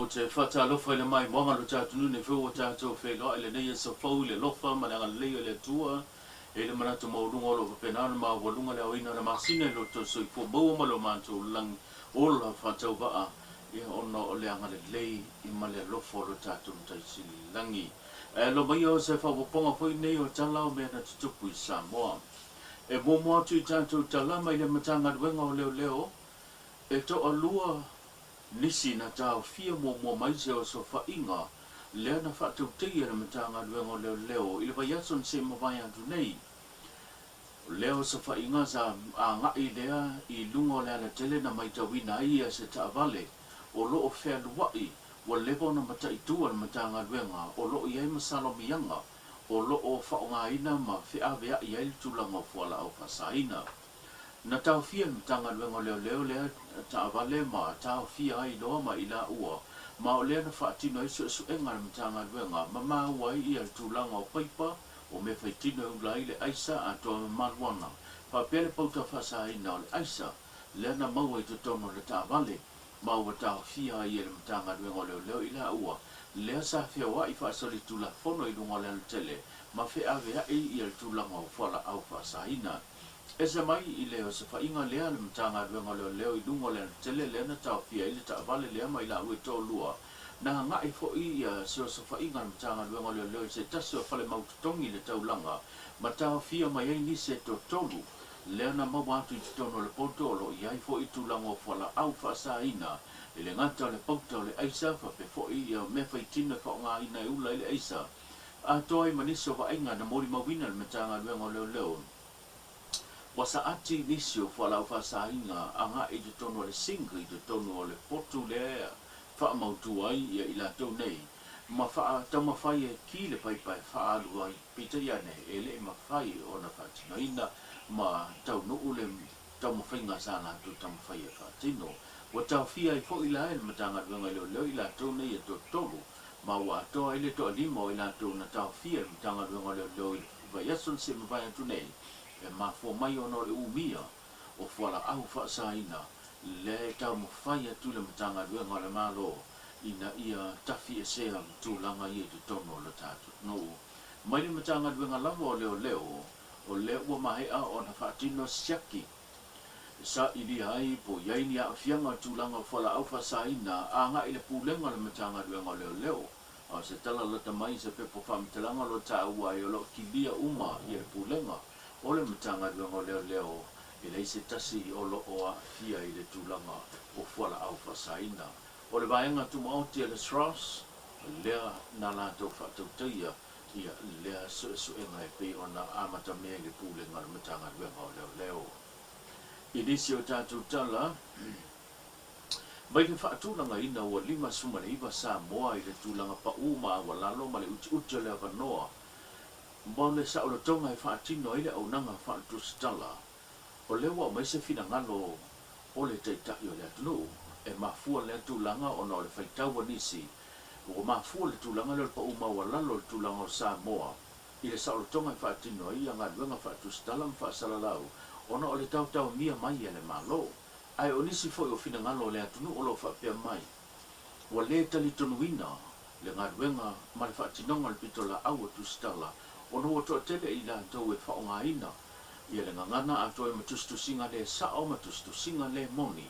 te whata alofa ile mai mwanga lo tātunu ne whiu o tātou whenua ele nei e sa whau le lofa mananga leo le tua ele manatu maurunga o lo penana ma walunga le awina na masine lo to soi fo maua malo mātou lang o la whatau waa e ona o le anga le lei I ma le lofa o lo tātou taisi langi lo mai o se whawaponga poi nei o talau mea na tutupu I Samoa e momo atu I tātou talama I le matanga duenga o leo e to alua nisi na tau fia mo mai se o so whainga lea na whatau tei na matanga duenga leo I le vaiason se mawai atu nei leo sa whainga sa a ngai lea I lungo lea na tele na mai tawina ia se taavale o loo whea luai wa levo na mata itua na matanga duenga o loo iai masalo mianga o loo whaonga ina ma whea vea iai tulanga fuala au whasaina na tau fia matanga duenga leo lea taavale ma tau fia ai loa ma ila ua ma o lea na whaatino isu enga na matanga duenga ma maa wai ia tulanga o paipa o me whaitino e ulai le aisa a toa maluana pa pele pauta whasaina o le aisa lea na maua I tutono le taavale ma ua tau fia ai le matanga duenga leo ila ua lea sa fia wa I whaasoli tula fono I lunga lea tele ma whea vea ia tulanga o whala au whasaina e se mai I leo se whainga lea le matanga duenga leo I lunga lea tele lea na tau fia I le taavale lea mai la ue tō lua na ngai fo ia se o se whainga le matanga duenga leo I se tasi o whale maututongi le taulanga ma tau fia mai ai ni se tō tolu lea na mawatu I tutono le potolo iai fo I tulanga o whala au whasaina I le ngata le pauta o le aisa whape fo ia me whaitina whaonga ina e ula I le aisa a toa I maniso whainga na mori mawina le matanga duenga leo wasa ati nisio whalau whasainga anga I te tono le singa I te tono le potu lea wha mautu ai ia I la tau nei ma wha tama whai e ki le paipai wha alu ai pita iane e le ma whai o na whatina ina ma tau nuu le tama whainga sana tu tama whai e whatino wa tau fia I fo I la e matanga duenga leo I la tau nei e to tolu ma wa toa I le toa lima o I la tau na tau fia matanga duenga leo va yason se mawai atu nei e mafo mai ono le umia o whala au whaasaina le tau mawhai atu le matanga duenga le malo ina ia tafi e sea tūlanga I te tono le tātu no mai le matanga duenga lava o leo o leo ua mahea o na whaatino siaki sa ili hai po yaini a fianga tūlanga whala au whaasaina a nga I le pūlenga le matanga duenga leo o se tala lata mai se pepo whamitelanga lo tā ua I o lo kilia uma I le pūlenga o le matanga duenga leo I le se tasi o lo o a fia I le tūlanga o whala au whasaina. O le vaenga tumaoti le Strauss, lea na la tau whatautaia ia lea su enga e pei o na amata mea le pūlenga le matanga duenga leo. Inisi o tātou tala, mai le whaatūlanga ina ua 5 suma le iwa Samoa I le tūlanga pa uma wa lalo ma le uti le avanoa. Mo le sa o le tonga I whaatino I le au nanga whaatustala. O le wa mai se fina ngalo o le teitai o le atunu. E mafua le tūlanga o na o le whaitaua nisi. O mafua le tūlanga le pa uma wa lalo le tūlanga o Samoa. I le sa o le tonga I whaatino I anga duenga whaatustala ma whaasalalau. O na o le tau mia mai e le malo. Ai o nisi foi o fina ngalo le atunu o lo whapea mai. Wa le tali tonuina le ngaduenga ma le whaatinonga le pitola au o tustala. O no to tele I la tau e whaonga ina. Ia le ngangana a toi matustusinga le sao matustusinga le moni.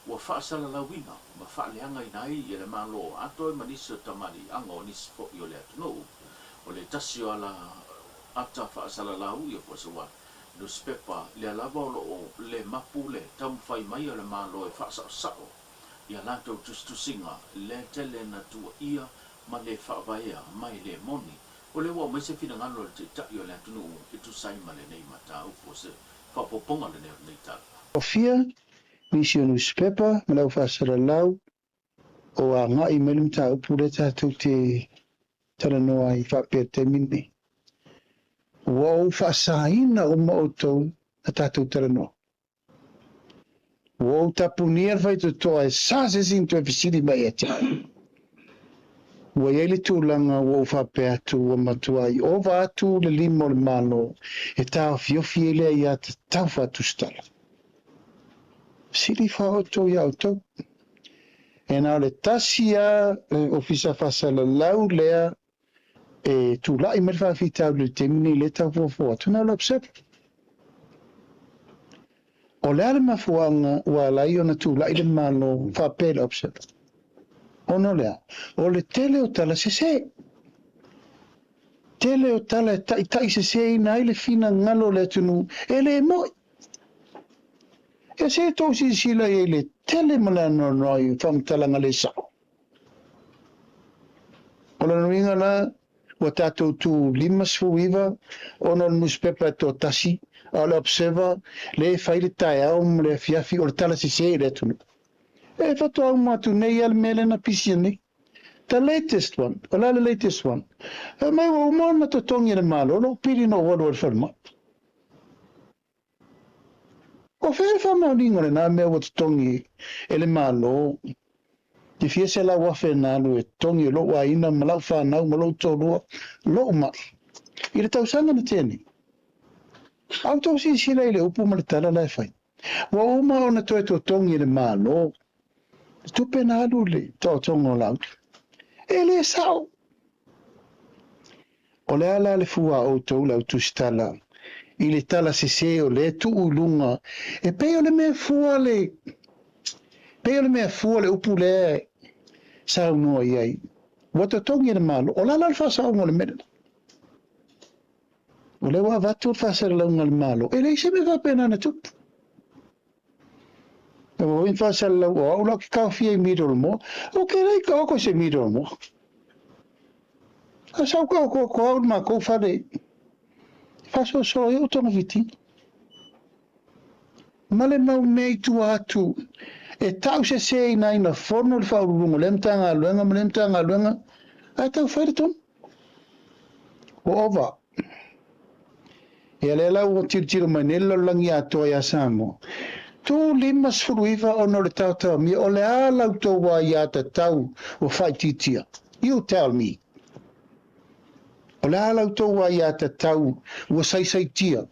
Wa whaasala lawina, ma whaaleanga I nai ia le malo a toi manisa tamari anga o nisi fo I o le atunu. O le tasio ala ata whaasala lau ia po se wa. Newspaper le alava o le mapu le tamu whai mai o le malo e whaasao sao. Ia la tau tustusinga le tele na tua ia ma le whaavaea mai le moni. O le wa mai se fina ngalo le te tai o le atunu e tu sai ma le nei matau po se whapoponga le nei tala. O fia, misi o newspaper, ma lau whaasara lau, o a ngai melim ta upu le tātou te tala noa I whapea te mini. Wa o whaasaina o maotou na tātou tala noa. Wa o tapunia whai to toa e sase sin to e fisiri mai e te. Wa ele tūlanga wa o whapea atu wa matuai. O wa atu le limo le malo e tau fiofi ele I a te tau whatu stala. Siri whao tau iau tau. e na le tasia ofisa fasalalau lea e tulaʻi ma le faafitau le temini le taufuafua atu na lo psep o le ale mafuaga ua lai ona tulaʻi le malo faapē le opsep ono lea o le tele o tala sesē tele o tala e taʻitaʻi seseina ai le finagalo le atunuu e lē moʻi e se tou sisila ai le tele ma le anoanoa i faamatalaga le saʻo o le anuiga la ua tatou tu 5 ona le newspaper to tasi a le observer le fai le taeao ma le afiafi o le tala sesē le atunuu e fatoau matu nei a le mea lena pisi nei the latest one o la le latest one e mai ua uma ona totogi e le malo loo pili no olu o le falema o fea faamaoliga o lenā mea ua totogi e le malo te fia se la wafe na lu e tongi lo wa ina ma lau whanau ma lau tōrua lo ma i le tausanga na tēni au tau si sila i le upu ma le tala lai whai wa uma o na toi tō tongi le ma lo tupe na alu le tō tongo lau e le sao o le ala le fua o tau lau tu stala i le tala se o le tu ulunga e peo le mea fua le upu le sao no ai wata tongi le malo o la fa sao ngol mena o le wa vatu fa ser la ngol malo e le se me va pena na tup o in fa ser la o lo ki ka fi mi do mo o ke le ko se mi do mo a sao ko ma ko fa de fa so yo to viti male mau nei tu atu e tau se ina ina forno le faurungo le mtanga luenga a tau whaereton o ova e le lau o tiro manelo langi atoa ia samo tu 5 ono le tau mi o le ala uto wa ia tau o whaititia you tell me o le ala uto wa ia tau o saisaitia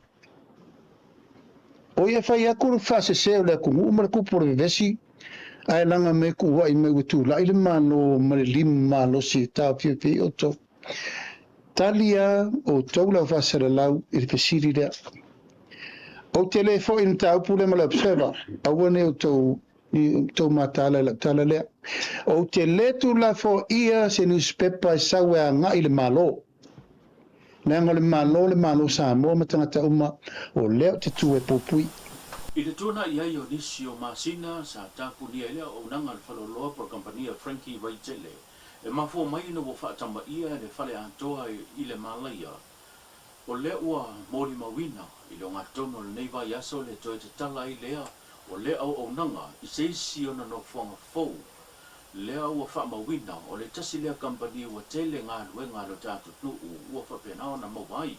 o ia whai akuru whase seo le kungu umara kupore vesi ai langa me ku wa i me tu la ile mano ma le 5 si ta fi o to talia o toula fasara lau i le pesiri lea o telefo in tau pule ma le observa awane o tau matala la tala lea o teletu la fo ia se newspaper sawe a nga i le malo le malo sa mo ma tangata uma o leo te tu e popui I le tūna i ai o nisi o Masina sa tāku nia lea o nanga le whaloloa por kompania Frankie Waitele. E mafo mai na wo whaatamba ia le whale antoa i le Malaya. O le ua mori mawina i le ngatono le neiva yaso le toi te tala i lea o le au nanga i seisi o na no whanga fau. Lea ua wha mawina o le tasi lea kompania wa tele ngā luenga lo tātu tu ua whapenao na mawai.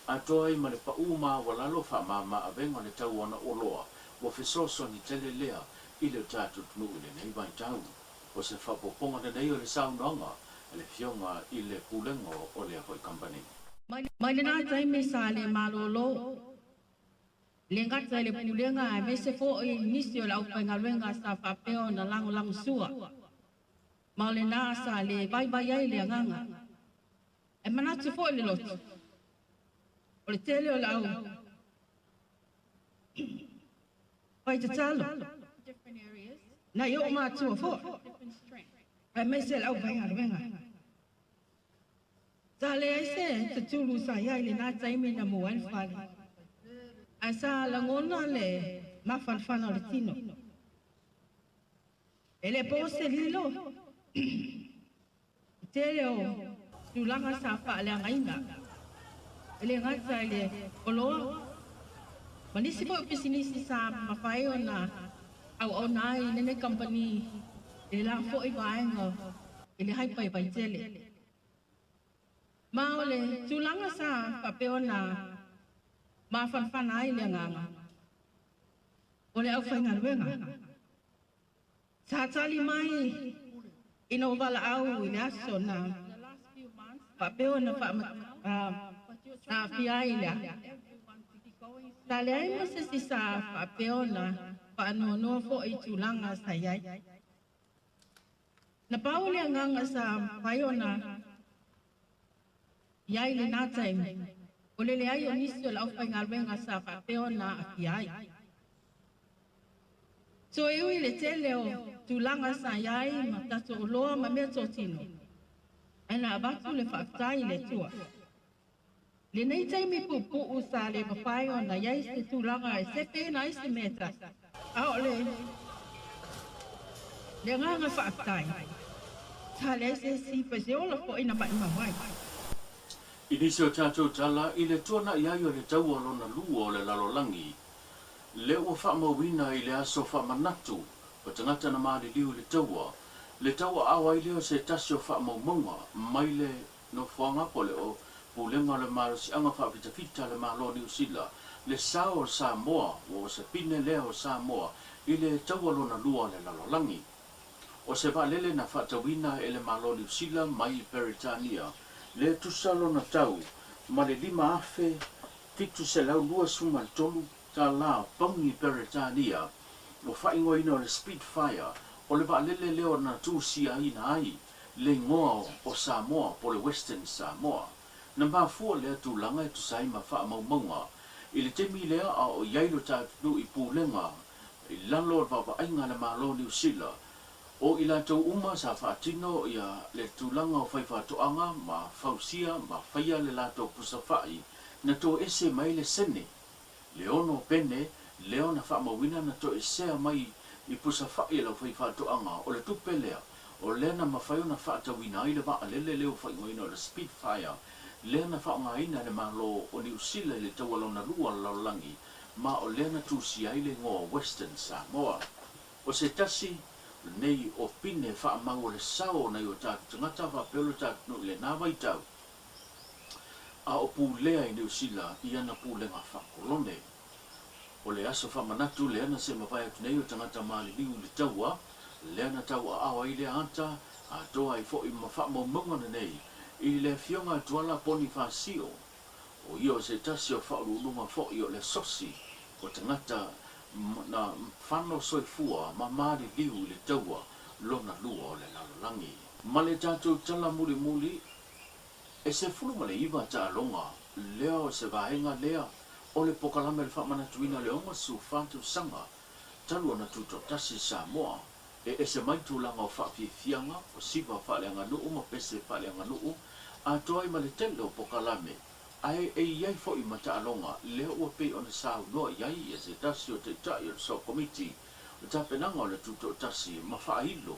Atoa i mane pa uma walalo fa mama avenga le tau ona oloa wa fesoso ni tele lea i le tatu tunu le nei vai tau o se fa poponga de nei o le saunanga le fionga i le pulengo o le hoi company mai le nā tai me sa le malolo le ngata le pulenga me se fo i nisi o la upenga luenga sa fa peo na lango sua ma le nā sa le vai ai le nganga e manatu fo le lotu o le tele o lau. Pai te talo. Na i o mātua fo. Pai me se lau venga venga. Ta le ai se te tulu sa iai le nā taimi na mo alfali. A sa langona le mawhanwhana o le tino. E le po se lilo. Tele o tulanga sa wha le angaina. Ele ngata ele oloa. Manisi po pisinisi sa mawhai o na au nai nene company ele la fo i vaenga ele hai pai tele. Ma ole tulanga sa papeo na ma fanfana ai le nganga. Ole au whainga luenga. Sa tali mai ino wala au i aso na papeo na sa fiaila. Sa le ai masa si sa papeo na paano no fo i tulanga sa iai. Na pau le nganga sa paiona iai le natai o le ai o nisi o lau whaingalwenga sa whapeona a ki ai. So e ui le tele o tūlanga sa iai ma tato o loa ma mea tō tino. Aina abatu le whaktai le tua. Le nei taimi pupu u sa le mawhaiona iai se tūlanga e sepe na isi mea tas. A o le nganga whaktai. Ta le se si pa se ola po ina mai mawai. Inisio tātou tala i le tuana i aio le tau alona lua o le lalolangi. Le ua whaamawina i le aso whaamanatu o tangata na maari liu le taua. Le taua awa i leo se tasio whaamaumaunga mai le no whaanga po le o pulenga le marasi anga whaapitafita le malo New Zealand. Le sao o Samoa o se pine lea o Samoa i le tau alona lua le lalolangi. O se valele na whaatawina e le malo New Zealand mai i Peritania. Le tusalo na tau, ma le lima afe, fitu se lau lua suma tolu, ta la pangi Peritania, o whaingo ina o le Spitfire, o le vaalele leo na tūsia ina ai, le ngoa o Samoa, po le Western Samoa. Na mafua lea tūlanga e tusai ma wha maumaunga, i le temi lea a o iailo tātunu i pūlenga, i lalo o wawaainga le malo New Zealand, o i lātou uma sa whaatino ia le tūlanga o whaiwhatoanga ma whausia ma whaia le lātou pusawhai na tō ese mai le sene. Le ono pene, le ona whaamawina na tō esea mai i pusawhai lau whaiwhatoanga o le tupelea o le na mawhaiona whaatawina i le waa lele leo whaingoina o le Spitfire le na whaongaina le malo o New Zealand le tawalona lua laulangi ma o le na tūsia i le ngoa Western Samoa. O se tasi nei o pine whaamau le sao nei o tātu tangata whapelo tātu le nāwai tau. A o pūlea i New Zealand i ana pūlenga whakolone. O le aso whamanatu le ana se mawai atu nei o tangata maali liu le taua, le ana taua awa i le anta, a toa i fo i mawhamau mungana nei, i le fionga tuala poni whasio, o i o se tasi o whaurununga fo i o le sosi, o tangata na whano soifua ma maari liu le taua lona lua o le lalolangi. Ma le tātou tala muli muli, e se fulu ma le iwa ta alonga, lea o se vahenga lea, o le pokalame le whamanatuina le onga su whātu sanga, talu ana tuto tasi Samoa, e se maitulanga o whawhiwhianga, o siwa whaleanga nuu, ma pese whaleanga nuu, a toa i ma le tele o pokalame, ai e iai fo i mata alonga le o pe ona sau no iai e se tasi o te tai o so committee o tapenanga o le tuto tasi ma whailo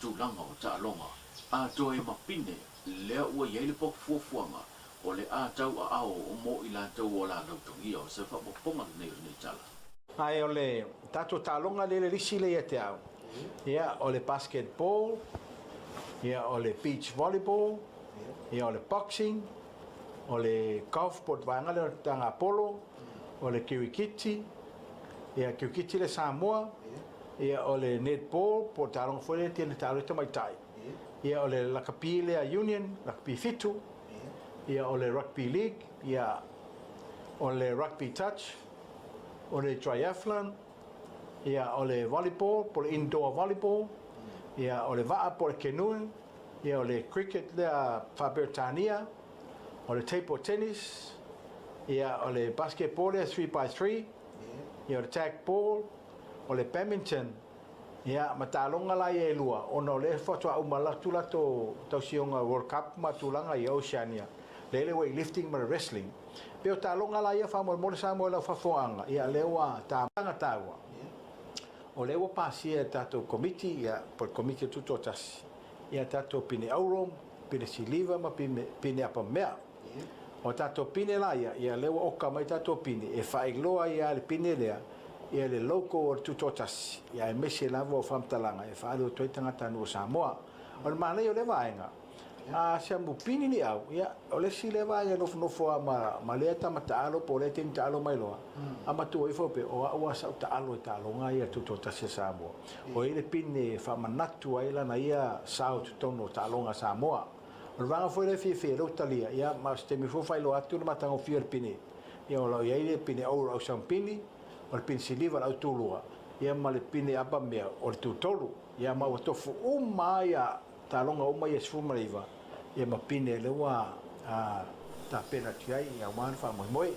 tūlanga o ta alonga a toi ma pine le o iai le pok fuafuanga o le a tau a ao o mo i la tau o la lautongia o se whapoponga nei o nei tala. Ai o le tato talonga le risi le te au. Ia o le basketball, ia o le beach volleyball, ia o le boxing, o le golf po vanga le tanga polo, o le kirikiti, ia kirikiti le Samoa, ia o le netball po talong fole tene talo te mai tai. Ia o le lakapi le union, lakapi fitu, ia o le rugby league, ia o le rugby touch, o le triathlon, ia o le volleyball, po le indoor volleyball, ia o le vaa po le canoeing, ia o le cricket le Fabertania, o le table tennis, ia o le basketball le 3x3, ia o le tag ball, o le badminton, ia matalonga la ia lua, o no le foto au malatu la to sionga World Cup matulanga i Oceania. Le weightlifting ma wrestling. Peo talonga la ia famo mo sa mo la fafoanga, ia lewa ta tanga tawa. O lewa pasia tato committee ia por committee tuto tas. Ia tato pine aurom, pine siliva ma pine apa mea. O tato pine la ia lewa oka mai tato pine e faigloa ia le pine lea ia le loko o tuto tas. Ia e mese lavo famtalanga e faalo toi tangata no Samoa. O le mana o le vaenga. A se mo pini ni au ia o le si le vaenga no fo ma le ta matalo po le tin talo mai loa. A matu i fo pe o sa talo nga ia tuto tas Samoa. O ile pine fa manatu ai la na ia south tono talo nga Samoa. O vanga foi le fi lo talia ia ma ste mi fo fai lo atu ma tango fi pini. Ia o lo ia ile pine o sa pini o le pini siliva au tulua. Ia ma le pine apa mea o le tutolu ia ma o tofu mai talonga uma ia sfu mariva ia mapine le wa ta pena tiai ia wan fa moi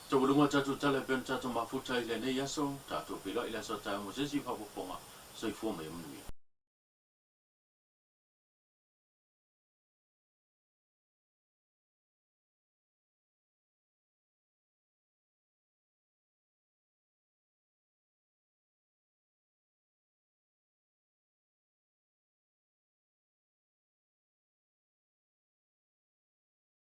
So bulunga tatu tala ben tatu mafuta ile ne yaso tatu pila ile so ta mo sesi fa poponga so ifo me mnui